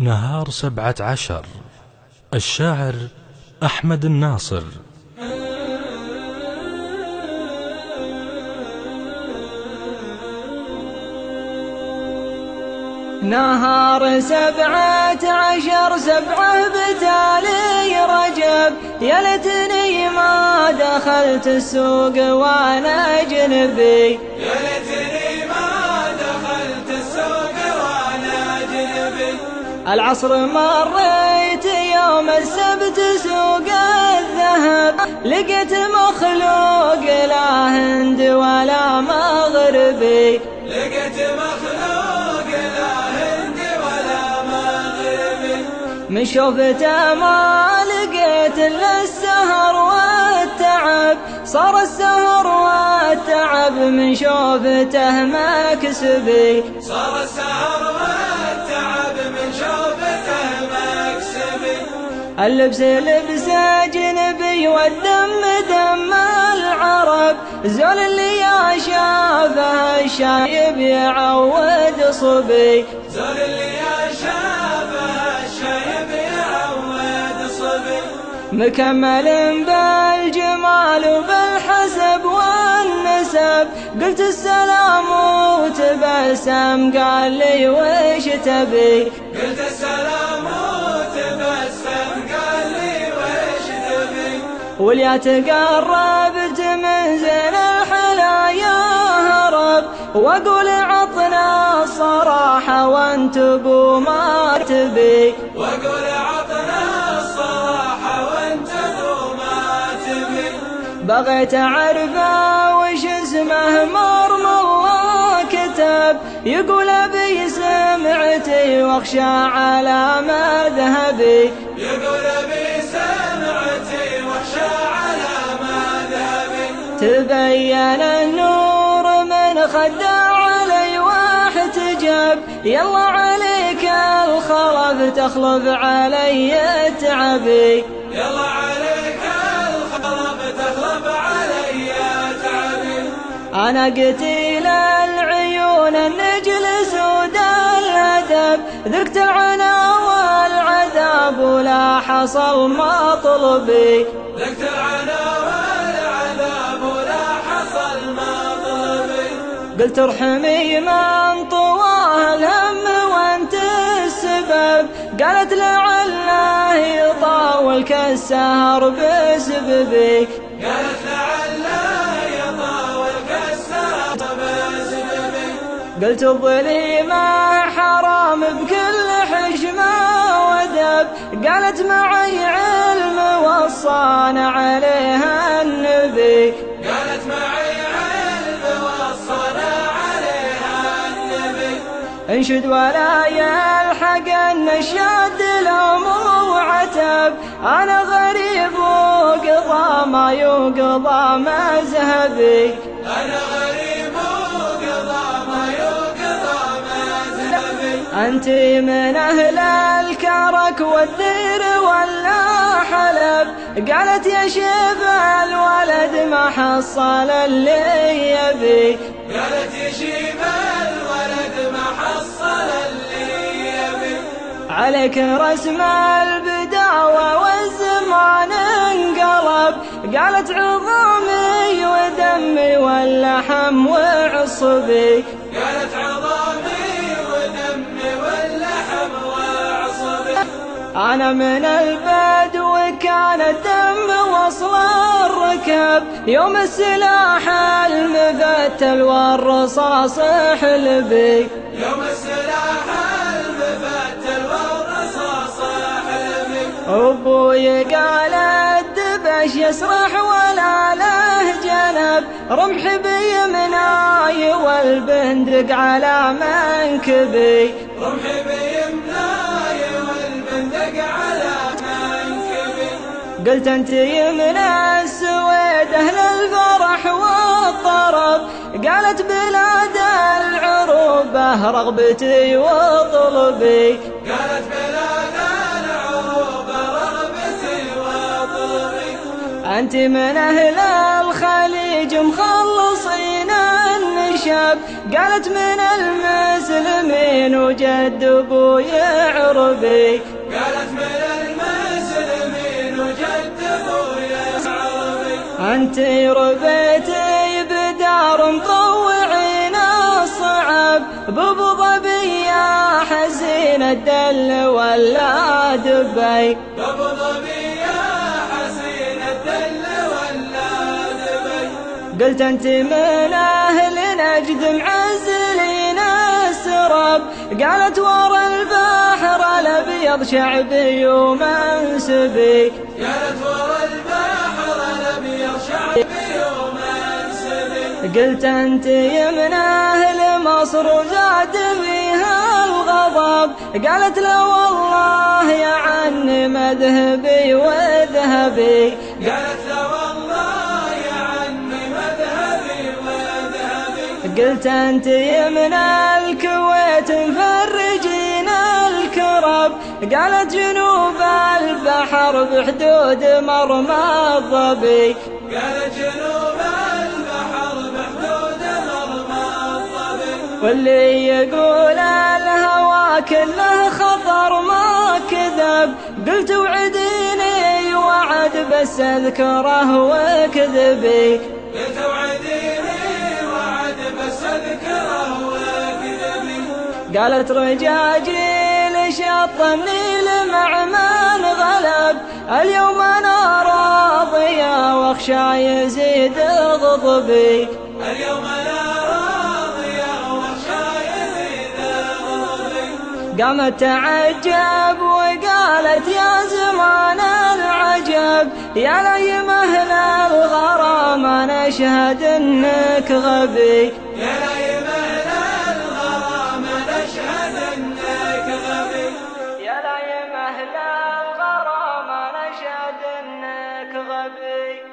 نهار 17. الشاعر أحمد الناصر. نهار 17 7 بتالي رجب، يا ليتني ما دخلت السوق وانا اجنبي، يا ليتني ما دخلت السوق وانا اجنبي. العصر مريت يوم السبت سوق الذهب، لقيت مخلوق لا هند ولا مغربي، لقيت مخلوق لا هند ولا مغربي. من شوفته ما لقيت الا السهر والتعب، صار السهر والتعب من شوفته مكسبي، صار السهر والتعب من شوفته مكسبي. اللبس لبس اجنبي والدم دم العرب، زول اللي يا شافه الشايب يعود صبي، زول اللي يا شافه الشايب يعود صبي. مكمل بالجمال وبالحسب والنسب، قلت السلام وتبسم قال لي وش تبي، قلت السلام وتبسم قال لي وش تبي. واليا تقربت من زين الحلايا هرب، واقول عطنا الصراحة وانت بو ما تبي، واقول عطنا الصراحة وانت بو ما تبي. بغيت اعرفه وش اسمه مرم الله كتب، يقول ابي سمعتي واخشى على مذهبي، يقول ابي سمعتي واخشى على مذهبي. تبين النور من خدع علي واحتجب، يلا عليك الخلف تخلف علي تعبي، يلا عليك الخلف تخلف علي تعبي. أنا قتيل العيون النجل سود الأدب، ذقت العنا والعذاب ولا حصل مطلبي، ذقت العنا والعذاب ولا حصل مطلبي. قلت ارحمي من طواه الهم وانت السبب، قالت لعله يطاولك السهر بسببي، قالت لعله يطاولك السهر بسببي. قلت الظليمة حرام بكل حشمة ودب، قالت معي علم وصانا عليها النبي، قالت معي علم وصانا عليها النبي. انشد ولا يلحق النشاد الامر وعتب، انا غريب وقضى ما يقضى مذهبي، انا غريب وقضى ما يقضى مذهبي. انت من اهل الكرك والدير ولا حلب، قالت يا شيب الولد ما حصل اللي يبي، قالت يا شيب الولد ما حصل اللي يبي. عليك رسم البداوة والزمان انقلب، قالت عظامي ودمي واللحم وعصبي، قالت عظامي ودمي واللحم وعصبي. أنا من البدو كان الدم وصل الركب، يوم السلاح المفتل والرصاص حلبي، يوم السلاح المفتل والرصاص حلبي. أبوي قال الدبش يسرح ولا له جنب، رمح بيمناي والبندق على منكبي، رمح بيمناي والبندق على منكبي. قلت انت يمن السويد اهل الفرح والطرب، قالت بلاد العروبة رغبتي وطلبي، قالت بلاد العروبة رغبتي وطلبي. انت من اهل الخليج مخلصين النشا، عجب قالت من المسلمين وجد ابويا عربي قالت من المسلمين وجد ابويا عربي انت ربيتي بدار مطوعين الصعب بابو ظبي يا حزين الدل ولا دبي بابو ظبي يا حزين الدل ولا دبي قلت انت من اهل نجد معزلين السرب قالت ورا البحر الابيض شعبي ومنسبي قالت ورا البحر الابيض شعبي ومنسبي قلت انت من اهل مصر وزاد فيها الغضب قالت لا والله يا عني مذهبي وذهبي قالت لا والله يا عني مذهبي وذهبي قلت انت من الكويت مفرجين الكرب قالت جنوب البحر بحدود مرمى الظبي قالت جنوب البحر بحدود مرمى الظبي واللي يقول الهوى كله خطر ما كذب قلت وعديني وعد بس اذكره وكذبي قلت وعديني وعد بس اذكره وكذبي قالت رجاجيل شط النيل مع من غلب اليوم انا راضيه واخشى يزيد غضبي اليوم انا راضيه واخشى يزيد غضبي قامت تعجب وقالت يا زمان العجب يا ليم اهل الغرام انا اشهد انك غبي يا ليم اهل الغرام نشهد انك غبي يا ليم اهل الغرام انا اشهد انك غبي